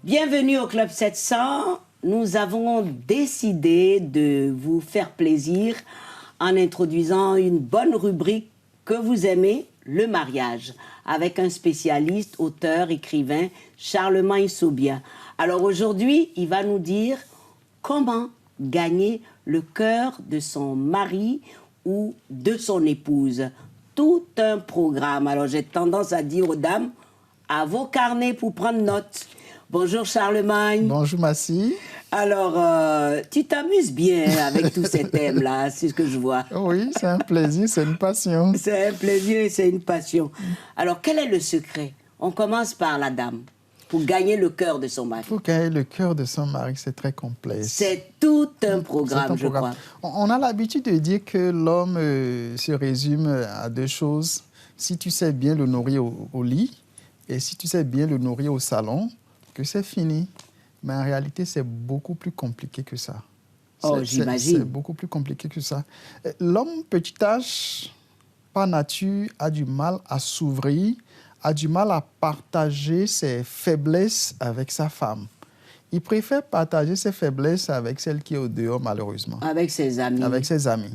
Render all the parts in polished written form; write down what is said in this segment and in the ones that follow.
Bienvenue au Club 700. Nous avons décidé de vous faire plaisir en introduisant une bonne rubrique que vous aimez, le mariage, avec un spécialiste, auteur, écrivain, Charlemagne Sobia. Alors aujourd'hui, il va nous dire comment gagner le cœur de son mari ou de son épouse. Tout un programme. Alors j'ai tendance à dire aux dames, à vos carnets pour prendre note. Bonjour Charlemagne. Bonjour Massy. Alors, tu t'amuses bien avec tous ces thèmes-là, c'est ce que je vois. Oui, c'est un plaisir, c'est une passion. C'est un plaisir et c'est une passion. Alors, quel est le secret? On commence par la dame, pour gagner le cœur de son mari. Pour gagner le cœur de son mari, c'est très complexe. C'est tout un programme, je crois. On a l'habitude de dire que l'homme se résume à deux choses. Si tu sais bien le nourrir au lit et si tu sais bien le nourrir au salon, que c'est fini. Mais en réalité, c'est beaucoup plus compliqué que ça. Oh, j'imagine. C'est beaucoup plus compliqué que ça. L'homme petit âge, par nature, a du mal à s'ouvrir, a du mal à partager ses faiblesses avec sa femme. Il préfère partager ses faiblesses avec celle qui est au dehors, malheureusement. Avec ses amis. Avec ses amis.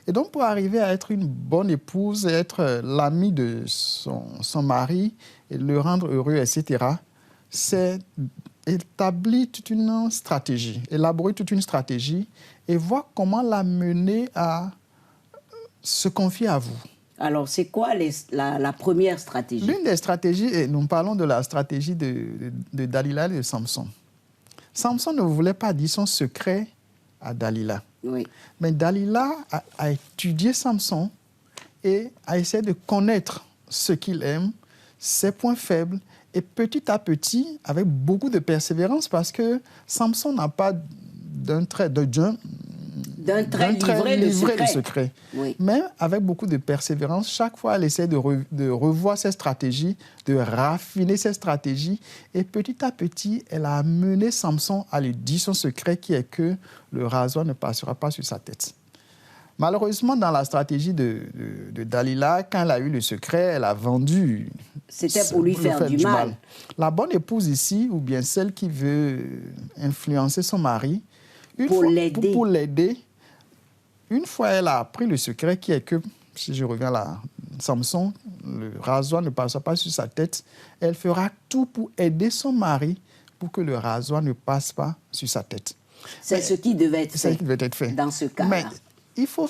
Et donc, pour arriver à être une bonne épouse, être l'amie de son mari, et le rendre heureux, etc., c'est établir toute une stratégie, élaborer toute une stratégie et voir comment la mener à se confier à vous. Alors, c'est quoi la première stratégie? L'une des stratégies, et nous parlons de la stratégie de Dalila et de Samson. Samson ne voulait pas dire son secret à Dalila. Oui. Mais Dalila a étudié Samson et a essayé de connaître ce qu'il aime, ses points faibles. Et petit à petit, avec beaucoup de persévérance, parce que Samson n'a pas d'un trait livré le secret. Oui. Mais avec beaucoup de persévérance, chaque fois, elle essaie de revoir ses stratégies, de raffiner ses stratégies. Et petit à petit, elle a amené Samson à lui dire son secret, qui est que le rasoir ne passera pas sur sa tête. Malheureusement, dans la stratégie de Dalila, quand elle a eu le secret, elle a vendu. C'était pour lui faire du mal. La bonne épouse ici, ou bien celle qui veut influencer son mari, pour l'aider, une fois elle a appris le secret qui est que, si je reviens là, Samson, le rasoir ne passera pas sur sa tête, elle fera tout pour aider son mari pour que le rasoir ne passe pas sur sa tête. C'est ce qui devait être fait dans ce cas-là. Mais il faut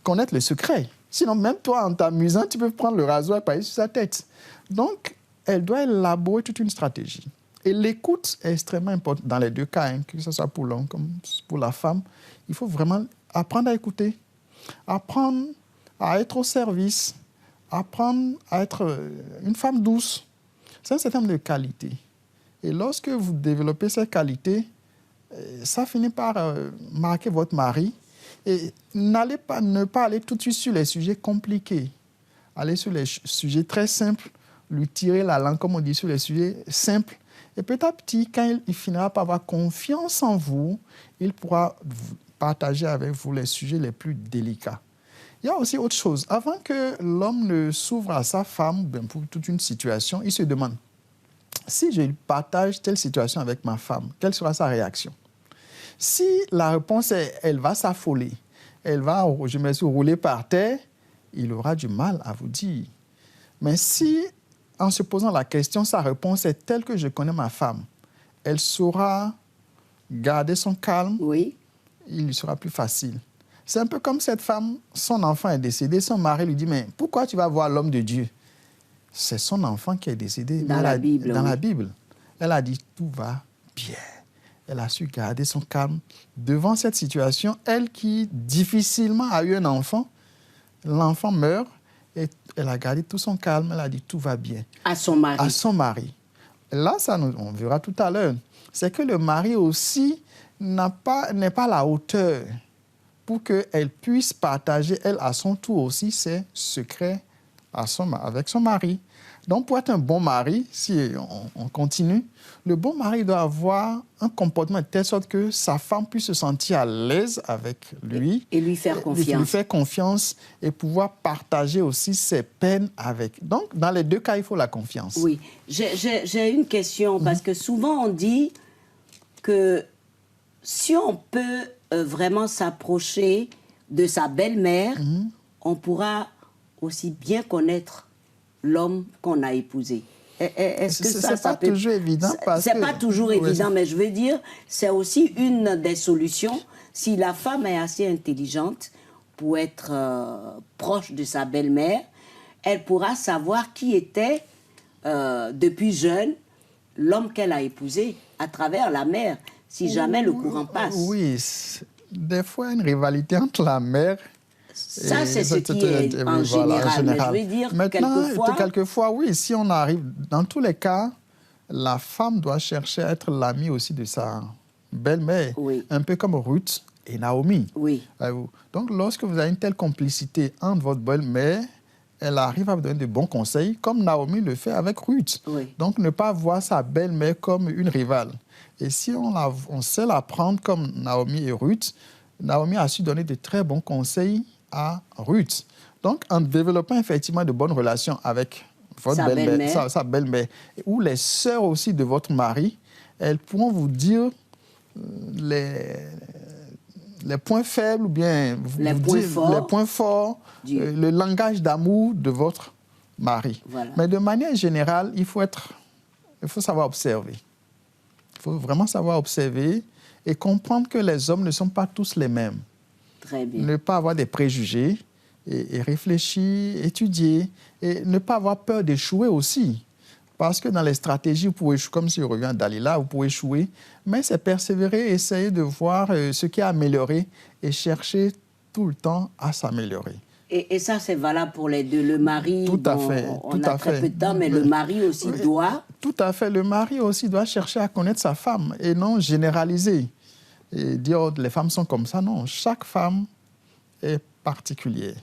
connaître le secret. Sinon, même toi, en t'amusant, tu peux prendre le rasoir et passer sur sa tête. Donc, elle doit élaborer toute une stratégie. Et l'écoute est extrêmement importante dans les deux cas, hein, que ce soit pour l'homme comme pour la femme. Il faut vraiment apprendre à écouter, apprendre à être au service, apprendre à être une femme douce. C'est un certain nombre de qualités. Et lorsque vous développez ces qualités, ça finit par marquer votre mari. Et ne pas aller tout de suite sur les sujets compliqués. Aller sur les sujets très simples, lui tirer la langue, comme on dit, sur les sujets simples. Et petit à petit, quand il finira par avoir confiance en vous, il pourra partager avec vous les sujets les plus délicats. Il y a aussi autre chose. Avant que l'homme ne s'ouvre à sa femme pour toute une situation, il se demande, si je partage telle situation avec ma femme, quelle sera sa réaction? Si la réponse est « elle va s'affoler », elle va, je me suis rouler par terre, il aura du mal à vous dire. Mais si, en se posant la question, sa réponse est telle que je connais ma femme, elle saura garder son calme, oui, il lui sera plus facile. C'est un peu comme cette femme, son enfant est décédé, son mari lui dit « mais pourquoi tu vas voir l'homme de Dieu ?» C'est son enfant qui est décédé. Dans la Bible. Dans la Bible. Elle a dit « tout va bien ». Elle a su garder son calme devant cette situation. Elle qui difficilement a eu un enfant, l'enfant meurt et elle a gardé tout son calme. Elle a dit tout va bien. À son mari. À son mari. Là, on verra tout à l'heure. C'est que le mari aussi n'est pas à la hauteur pour qu'elle puisse partager, elle, à son tour aussi, ses secrets avec son mari. Donc, pour être un bon mari, si on continue, le bon mari doit avoir un comportement de telle sorte que sa femme puisse se sentir à l'aise avec lui. Et lui faire confiance. Lui faire confiance et pouvoir partager aussi ses peines avec. Donc, dans les deux cas, il faut la confiance. Oui. J'ai une question, parce que souvent on dit que si on peut vraiment s'approcher de sa belle-mère, on pourra aussi bien connaître l'homme qu'on a épousé. Est-ce que ça peut... toujours évident. C'est pas toujours évident, mais je veux dire, c'est aussi une des solutions. Si la femme est assez intelligente pour être proche de sa belle-mère, elle pourra savoir qui était, depuis jeune, l'homme qu'elle a épousé à travers la mère, si jamais le courant passe. Oui, des fois, une rivalité entre la mère... Ça, c'est ce qui est en général. Mais je veux dire, maintenant, quelquefois, oui, si on arrive... Dans tous les cas, la femme doit chercher à être l'amie aussi de sa belle-mère. Oui. Un peu comme Ruth et Naomi. Oui. Donc, lorsque vous avez une telle complicité entre votre belle-mère, elle arrive à vous donner de bons conseils, comme Naomi le fait avec Ruth. Oui. Donc, ne pas voir sa belle-mère comme une rivale. Et si on sait la prendre comme Naomi et Ruth, Naomi a su donner de très bons conseils à Ruth. Donc, en développant effectivement de bonnes relations avec votre belle-mère, sa belle-mère, ou les sœurs aussi de votre mari, elles pourront vous dire les points faibles ou bien les points forts, le langage d'amour de votre mari. Voilà. Mais de manière générale, il faut savoir observer. Il faut vraiment savoir observer et comprendre que les hommes ne sont pas tous les mêmes. Très bien. Ne pas avoir des préjugés et réfléchir, étudier et ne pas avoir peur d'échouer aussi. Parce que dans les stratégies, vous pouvez échouer, comme si on revient à Dalila, vous pouvez échouer, mais c'est persévérer, essayer de voir ce qui a amélioré et chercher tout le temps à s'améliorer. Et ça, c'est valable pour les deux. Le mari, tout à fait, on a très peu de temps, mais le mari aussi doit... Tout à fait. Le mari aussi doit chercher à connaître sa femme et non généraliser. Et dire oh, les femmes sont comme ça. Non, chaque femme est particulière.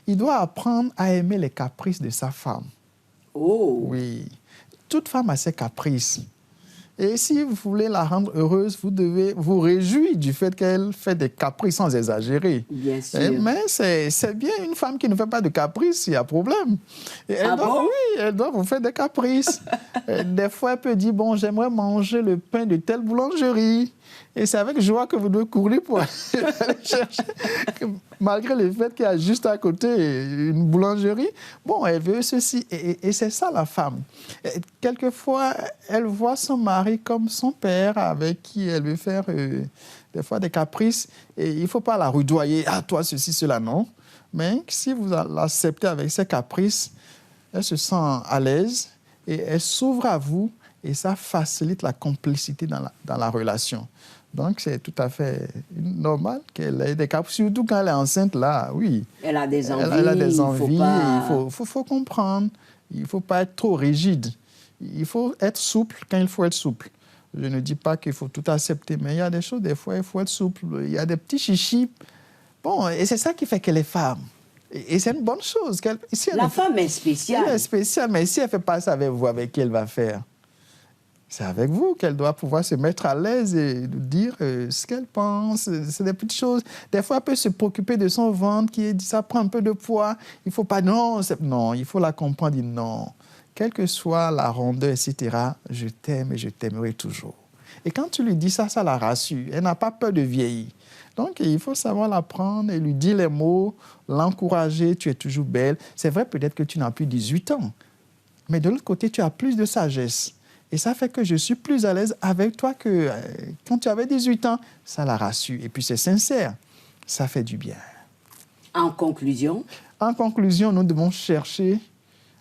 Il doit apprendre à aimer les caprices de sa femme. Oh! Oui. Toute femme a ses caprices. Et si vous voulez la rendre heureuse, vous devez vous réjouir du fait qu'elle fait des caprices sans exagérer. Bien sûr. Mais c'est bien une femme qui ne fait pas de caprices, il y a problème. Et elle doit vous faire des caprices. Des fois, elle peut dire, bon, j'aimerais manger le pain de telle boulangerie. Et c'est avec joie que vous devez courir pour aller chercher. Malgré le fait qu'il y a juste à côté une boulangerie, bon, elle veut ceci. Et c'est ça la femme. Et quelquefois, elle voit son mari comme son père avec qui elle veut faire des fois des caprices. Et il ne faut pas la rudoyer. Ah, toi, ceci, cela, non. Mais si vous l'acceptez avec ses caprices, elle se sent à l'aise et elle s'ouvre à vous. Et ça facilite la complicité dans la relation. Donc, c'est tout à fait normal qu'elle ait des caprices. Surtout quand elle est enceinte, là, oui. Elle a des envies. Elle a des envies. Il faut comprendre. Il ne faut pas être trop rigide. Il faut être souple quand il faut être souple. Je ne dis pas qu'il faut tout accepter, mais il y a des choses, des fois, il faut être souple. Il y a des petits chichis. Bon, et c'est ça qui fait qu'elle est femme. Et c'est une bonne chose. La femme est spéciale. Elle est spéciale, mais si elle ne fait pas ça avec vous, avec qui elle va faire? C'est avec vous qu'elle doit pouvoir se mettre à l'aise et dire ce qu'elle pense. C'est des petites choses. Des fois, elle peut se préoccuper de son ventre, ça prend un peu de poids. Il ne faut pas... Non, il faut la comprendre. Dire non. Quelle que soit la rondeur, etc., je t'aime et je t'aimerai toujours. Et quand tu lui dis ça, ça la rassure. Elle n'a pas peur de vieillir. Donc, il faut savoir la prendre et lui dire les mots, l'encourager. Tu es toujours belle. C'est vrai, peut-être que tu n'as plus 18 ans. Mais de l'autre côté, tu as plus de sagesse. Et ça fait que je suis plus à l'aise avec toi que quand tu avais 18 ans. Ça la rassure. Et puis c'est sincère. Ça fait du bien. En conclusion? En conclusion, nous devons chercher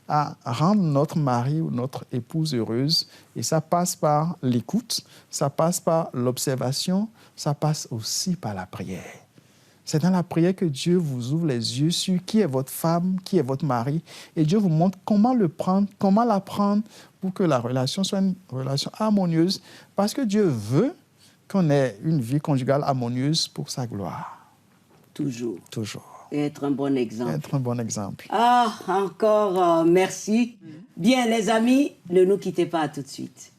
à rendre notre mari ou notre épouse heureuse. Et ça passe par l'écoute, ça passe par l'observation, ça passe aussi par la prière. C'est dans la prière que Dieu vous ouvre les yeux sur qui est votre femme, qui est votre mari. Et Dieu vous montre comment le prendre, comment la prendre pour que la relation soit une relation harmonieuse. Parce que Dieu veut qu'on ait une vie conjugale harmonieuse pour sa gloire. Toujours. Toujours. Et être un bon exemple. Être un bon exemple. Ah, encore merci. Bien, les amis, ne nous quittez pas tout de suite.